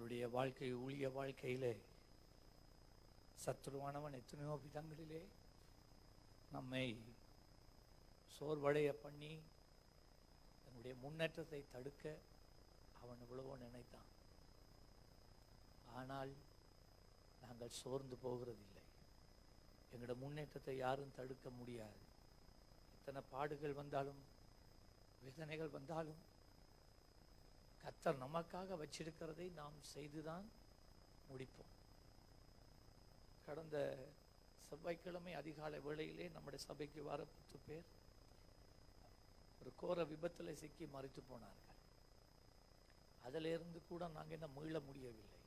நம்மளுடைய வாழ்க்கை ஊழிய வாழ்க்கையிலே சத்துருவானவன் எத்தனையோ விதங்களிலே நம்மை சோர்வடைய பண்ணி நம்முடைய முன்னேற்றத்தை தடுக்க அவன் எவ்வளவோ நினைத்தான். ஆனால் நாங்கள் சோர்ந்து போகிறதில்லை. எங்களோட முன்னேற்றத்தை யாரும் தடுக்க முடியாது. எத்தனை பாடுகள் வந்தாலும் வேதனைகள் வந்தாலும் கர்த்தர் நமக்காக வச்சிருக்கிறதை நாம் செய்துதான் முடிப்போம். கடந்த செவ்வாய்க்கிழமை அதிகாலை வேளையிலே நம்முடைய சபைக்கு வர 10 பேர் ஒரு கோர விபத்தில் சிக்கி மரித்து போனார்கள். அதிலிருந்து கூட நாங்கள் என்ன மீள முடியவில்லை.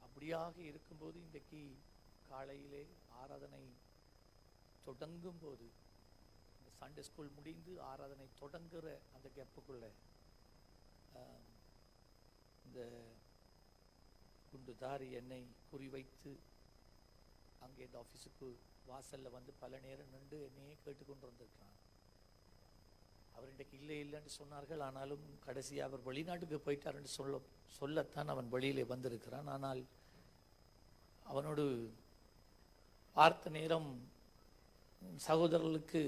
அப்படியாக இருக்கும்போது இன்றைக்கு காலையிலே ஆராதனை தொடங்கும் போது, சண்டே ஸ்கூல் முடிந்து ஆராதனை தொடங்குற அந்த கேப்புக்குள்ள இந்த குண்டுதாரி என்னை குறிவைத்து அங்கே இந்த ஆஃபீஸுக்கு வாசலில் வந்து பல நேரம் நின்று என்னையே கேட்டுக்கொண்டு வந்திருக்கிறான். அவர் இன்றைக்கு இல்லை இல்லைன்னு சொன்னார்கள். ஆனாலும் கடைசியாக அவர் வெளிநாட்டுக்கு போயிட்டாருன்னு சொல்லத்தான் அவன் வெளியிலே வந்திருக்கிறான். ஆனால் அவனோடு பார்த்த நேரம் சகோதரர்களுக்கு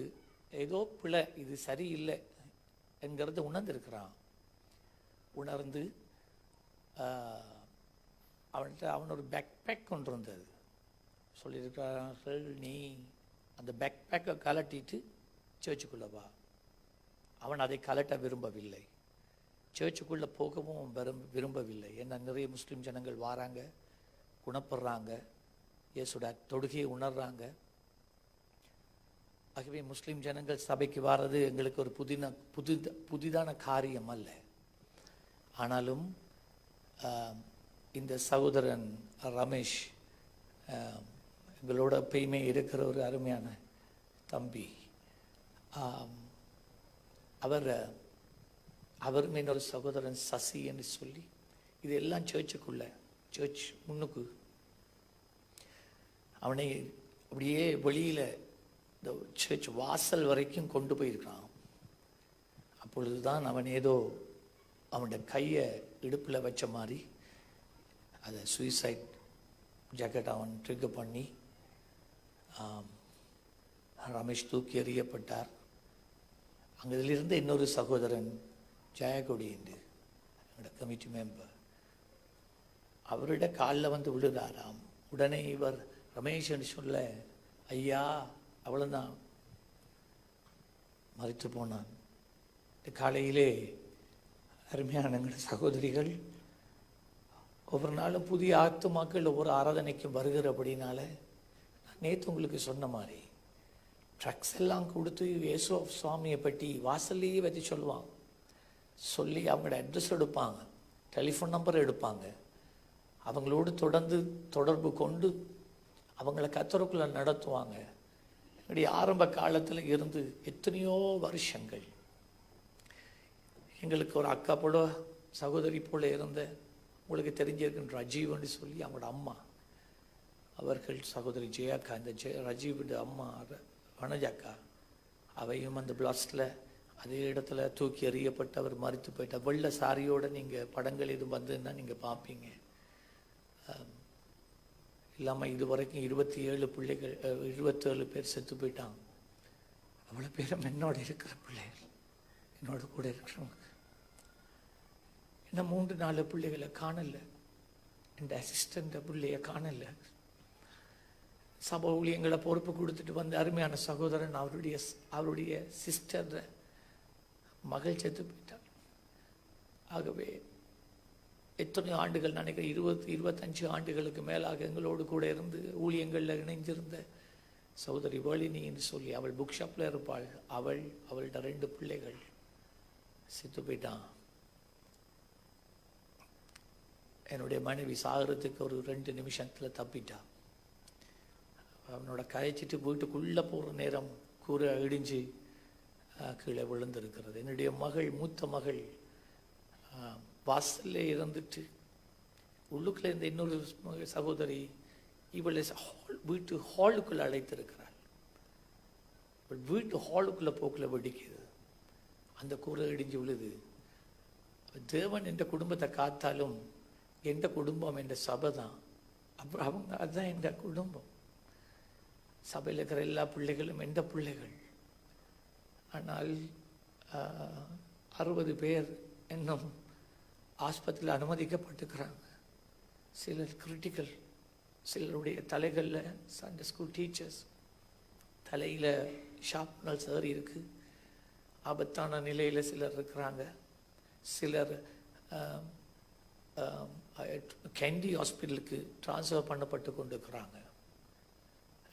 ஏதோ பிழை, இது சரியில்லை என்கிறது உணர்ந்திருக்கிறான். உணர்ந்து அவன் ஒரு பேக் பேக் கொண்டு வந்தது சொல்லியிருக்கிறார்கள், நீ அந்த பேக் பேக்கை கலட்டிட்டு சர்ச்சுக்குள்ளே வா. அவன் அதை கலட்ட விரும்பவில்லை. சர்ச்சுக்குள்ளே போகவும் விரும்பவில்லை. ஏன்னா நிறைய முஸ்லீம் ஜனங்கள் வாராங்க, குணப்படுறாங்க, இயேசுட தொடுகையை உணர்றாங்க. ஆகவே முஸ்லீம் ஜனங்கள் சபைக்கு வர்றது எங்களுக்கு ஒரு புதிதான காரியம் அல்ல. ஆனாலும் இந்த சகோதரன் ரமேஷ் எங்களோட எப்பயுமே இருக்கிற ஒரு அருமையான தம்பி, அவரும் இன்னொரு சகோதரன் சசி என்று சொல்லி இதெல்லாம் சர்ச்சுக்குள்ள சர்ச் முன்னுக்கு அவனை அப்படியே வெளியில் இந்த சர்ச் வாசல் வரைக்கும் கொண்டு போயிருக்கான். அப்பொழுதுதான் அவன் ஏதோ அவனுடைய கையை இடுப்பில் வச்ச மாதிரி அதை சூசைட் ஜாக்கெட் அவன் ட்ரிகர் பண்ணி ரமேஷ் தூக்கி எறியப்பட்டார். அங்கிலிருந்து இன்னொரு சகோதரன் ஜெயகொடி என்று என்னோட கமிட்டி மெம்பர், அவருடைய காலில் வந்து விழுதாராம். உடனே இவர் ரமேஷ்ன்னு சொல்ல, ஐயா அவ்வளோதான், மறித்து போனான். காலையிலே அருமையான எங்கள் சகோதரிகள் ஒவ்வொரு நாளும் புதிய ஆத்துமாக்கள் ஒவ்வொரு ஆராதனைக்கும் வருகிறபடினால, நான் நேற்று உங்களுக்கு சொன்ன மாதிரி ட்ரக்ஸ் எல்லாம் கொடுத்து இயேசு சுவாமியை பற்றி வாசல்லையே வச்சு சொல்லுவாங்க. சொல்லி அவங்களோட அட்ரஸ் எடுப்பாங்க, டெலிஃபோன் நம்பர் எடுப்பாங்க. அவங்களோடு தொடர்பு கொண்டு அவங்கள கர்த்தருக்குள்ள நடத்துவாங்க. என்னுடைய ஆரம்ப காலத்தில் இருந்து எத்தனையோ வருஷங்கள் எங்களுக்கு ஒரு அக்கா போல சகோதரி போல இருந்த, உங்களுக்கு தெரிஞ்சிருக்கின்ற ரஜீவ்னு சொல்லி அவங்களோட அம்மா, அவர்கள் சகோதரி ஜெயாக்கா, இந்த ரஜீவோட அம்மா வனஜாக்கா, அவையும் அந்த பிளாஸ்டில் அதே இடத்துல தூக்கி எறியப்பட்டு அவர் மறித்து போயிட்டார். வெள்ளை சாரியோடு நீங்கள் படங்கள் எதுவும் வந்ததுன்னா நீங்கள் பார்ப்பீங்க. இல்லாமல் இது வரைக்கும் 27 பிள்ளைகள் 27 பேர் செத்து போயிட்டாங்க. அவ்வளோ பேரும் என்னோட இருக்கிற பிள்ளைகள், என்னோட கூட இருக்கிறவங்க. இன்னும் 3-4 பிள்ளைகளை காணலை. என் அசிஸ்டண்ட பிள்ளைய காணலை. சபை ஊழியங்களை பொறுப்பு கொடுத்துட்டு வந்த அருமையான சகோதரன், அவருடைய சிஸ்டர் மகள் செத்து போயிட்டார். ஆகவே எத்தனை ஆண்டுகள், நினைக்கிறேன் 20-25 ஆண்டுகளுக்கு மேலாக எங்களோடு கூட இருந்து ஊழியங்களில் இணைஞ்சிருந்த சகோதரி வேலினி என்று சொல்லி, அவள் புக் ஷாப்பில் இருப்பாள். அவள்கிட்ட 2 பிள்ளைகள் செத்து போயிட்டான். என்னுடைய மனைவி சாகிறதுக்கு ஒரு 2 நிமிஷத்தில் தப்பிட்டான். அவனோட கதைச்சிட்டு வீட்டுக்குள்ளே போகிற நேரம் கூரை இடிஞ்சு கீழே விழுந்திருக்கிறது. என்னுடைய மகள், மூத்த மகள் வாசல்ல இருந்துட்டு உள்ளுக்குள்ளே இருந்த இன்னொரு சகோதரி இவளை வீட்டு ஹாலுக்குள்ளே அழைத்திருக்கிறாள். வீட்டு ஹாலுக்குள்ளே போக்குள்ள வெடிக்குது. அந்த கூரை இடிஞ்சு விழுது. தேவன் என்ற குடும்பத்தை காத்தாலும் எந்த குடும்பம் என்ற சபை தான். அப்புறம் அவங்க அதுதான் எந்த குடும்பம். சபையில் இருக்கிற எல்லா பிள்ளைகளும் எந்த பிள்ளைகள். ஆனால் 60 பேர் இன்னும் ஆஸ்பத்திரியில் அனுமதிக்கப்பட்டுக்கிறாங்க. சிலர் கிரிட்டிக்கல், சிலருடைய தலைகளில் சண்டே ஸ்கூல் டீச்சர்ஸ் தலையில் ஷார்ப்னல் சரி இருக்குது. ஆபத்தான நிலையில் சிலர் இருக்கிறாங்க. சிலர் கேண்டி ஹாஸ்பிட்டலுக்கு ட்ரான்ஸ்ஃபர் பண்ணப்பட்டு கொண்டு இருக்கிறாங்க.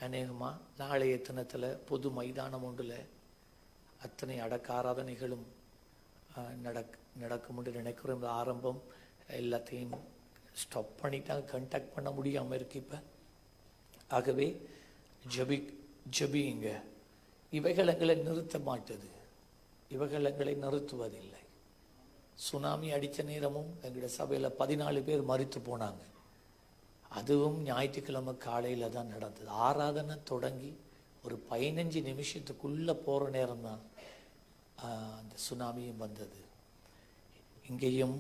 அநேகமாக நாளைய தினத்தில் பொது மைதானம் ஒன்றில் அத்தனை அடக்க ஆராதனைகளும் நடக்கும் என்று நினைக்கிறோம். ஆரம்பம் எல்லாத்தையும் ஸ்டாப் பண்ணிட்டாங்க, கண்டாக்ட் பண்ண முடியாமல் இருக்கு இப்போ. ஆகவே ஜபியுங்க. இவைகள் எங்களை நிறுத்த மாட்டுது, இவைகள் எங்களை நிறுத்துவதில்லை. சுனாமி அடித்த நேரமும் எங்களுடைய சபையில் 14 பேர் மரித்து போனாங்க. அதுவும் ஞாயிற்றுக்கிழமை காலையில் தான் நடந்தது. ஆராதனை தொடங்கி ஒரு 15 நிமிஷத்துக்குள்ளே போகிற நேரம் தான் அந்த சுனாமியும் வந்தது. இங்கேயும்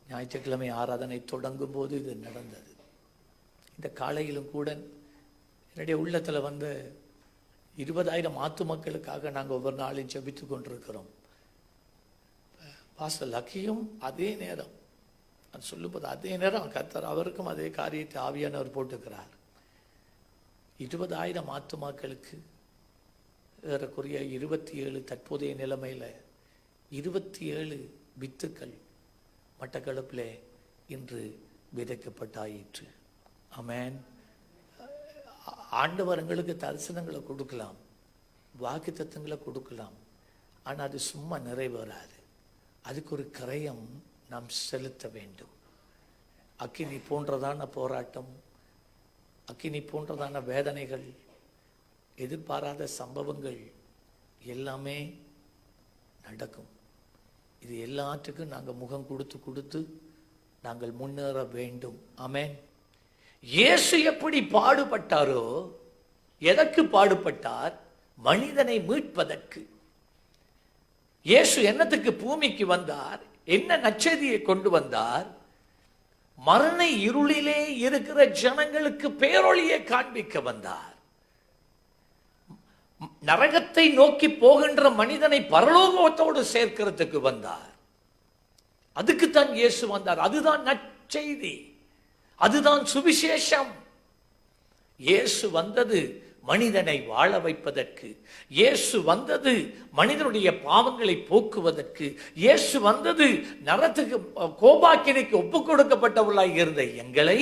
ஞாயிற்றுக்கிழமை ஆராதனை தொடங்கும் போது இது நடந்தது. இந்த காலையிலும் கூட என்னுடைய உள்ளத்தில் வந்து 20,000 ஆத்து மக்களுக்காக நாங்கள் ஒவ்வொரு நாளையும் ஜெபித்து கொண்டிருக்கிறோம். பாஸ்டர் லக்கியும் அதே நேரம் நான் சொல்லும்போது அதே நேரம் கர்த்தர் அவருக்கும் அதே காரியத்தை ஆவியானவர் போட்டுக்கிறார். 20,000 ஆத்துமாக்களுக்கு ஏறக்குறைய 27 தற்போதைய நிலைமையில் 27 வித்துக்கள் மட்டக்களப்பில் இன்று விதைக்கப்பட்டாயிற்று. ஆமென். ஆண்டவர் எங்களுக்கு தரிசனங்களை கொடுக்கலாம், வாக்கு தத்தங்களை கொடுக்கலாம். ஆனால் அது சும்மா நிறைவேறாது. அதுக்கு ஒரு கிரயம் நாம் செலுத்த வேண்டும். அக்கினி போன்றதான போராட்டம், அக்கினி போன்றதான வேதனைகள், எதிர்பாராத சம்பவங்கள் எல்லாமே நடக்கும். இது எல்லாத்துக்கும் நாங்கள் முகம் கொடுத்து நாங்கள் முன்னேற வேண்டும். ஆமென். இயேசு எப்படி பாடுபட்டாரோ, எதற்கு பாடுபட்டார்? மனிதனை மீட்பதற்கு. இயேசு என்னத்துக்கு பூமிக்கு வந்தார்? என்ன நற்செய்தியை கொண்டு வந்தார்? மரண இருளிலே இருக்கிற ஜனங்களுக்கு பேரொளியை காண்பிக்க வந்தார். நரகத்தை நோக்கி போகின்ற மனிதனை பரலோகத்தோடு சேர்க்கிறதுக்கு வந்தார். அதுக்குத்தான் இயேசு வந்தார். அதுதான் நற்செய்தி, அதுதான் சுவிசேஷம். இயேசு வந்தது மனிதனை வாழ வைப்பதற்கு. இயேசு வந்தது மனிதனுடைய பாவங்களை போக்குவதற்கு. இயேசு வந்தது நரகத்துக்கு கோபாக்கினைக்கு ஒப்பு கொடுக்கப்பட்டவர்களாக இருந்த எங்களை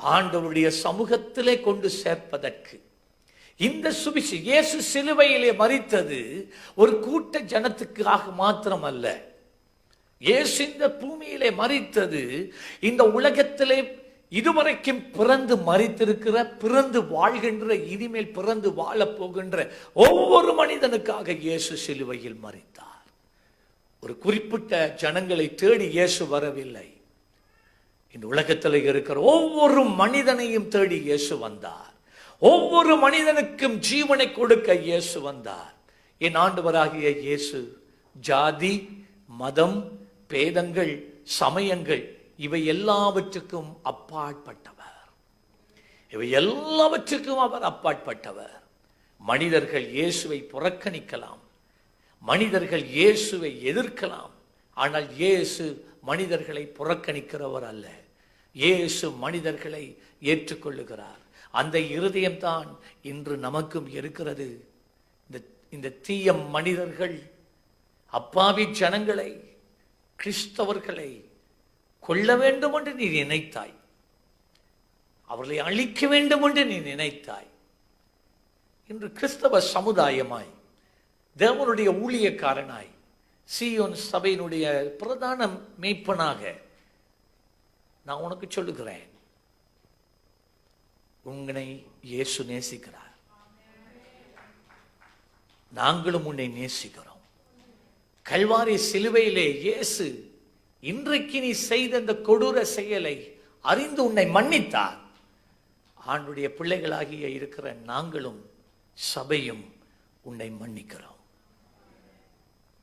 ஆண்டவருடைய சமூகத்திலே கொண்டு சேர்ப்பதற்கு. இந்த சுவிசேஷம், இயேசு சிலுவையிலே மரித்தது ஒரு கூட்ட ஜனத்துக்காக மாத்திரமல்ல. இயேசு இந்த பூமியிலே மரித்தது இந்த உலகத்திலே இதுவரைக்கும் பிறந்து மரித்திருக்கிற, பிறந்து வாழ்கின்ற, இனிமேல் பிறந்து வாழ போகின்ற ஒவ்வொரு மனிதனுக்காக இயேசு சிலுவையில் மரித்தார். ஒரு குறிப்பிட்ட ஜனங்களை தேடி இயேசு வரவில்லை. இந்த உலகத்தில் இருக்கிற ஒவ்வொரு மனிதனையும் தேடி இயேசு வந்தார். ஒவ்வொரு மனிதனுக்கும் ஜீவனை கொடுக்க இயேசு வந்தார். என் ஆண்டவராகிய இயேசு ஜாதி, மதம், பேதங்கள், சமயங்கள் இவை எல்லாவற்றுக்கும் அப்பாற்பட்டவர். இவை எல்லாவற்றுக்கும் அவர் அப்பாற்பட்டவர். மனிதர்கள் இயேசுவை புறக்கணிக்கலாம், மனிதர்கள் இயேசுவை எதிர்க்கலாம். ஆனால் இயேசு மனிதர்களை புறக்கணிக்கிறவர் அல்ல. இயேசு மனிதர்களை ஏற்றுக்கொள்ளுகிறார். அந்த இருதயம்தான் இன்று நமக்கும் இருக்கிறது. இந்த தீய மனிதர்கள் அப்பாவி ஜனங்களை, கிறிஸ்தவர்களை கொல்ல வேண்டும் என்று நீ நினைத்தாய், அவர்களை அழிக்க வேண்டும் என்று நீ நினைத்தாய். இன்று கிறிஸ்தவ சமுதாயமாய், தேவனுடைய ஊழியக்காரனாய், சீயோன் சபையினுடைய பிரதான மேய்ப்பனாக நான் உனக்கு சொல்லுகிறேன், உன்னை இயேசு நேசிக்கிறார். நாங்களும் உன்னை நேசிக்கிறோம். கல்வாரி சிலுவையிலே இயேசு இன்றைக்கு நீ செய்த இந்த கொடூர செயலை அறிந்து உன்னை மன்னித்தார். ஆண்டுடைய பிள்ளைகளாகிய இருக்கிற நாங்களும் சபையும் உன்னை மன்னிக்கிறோம்.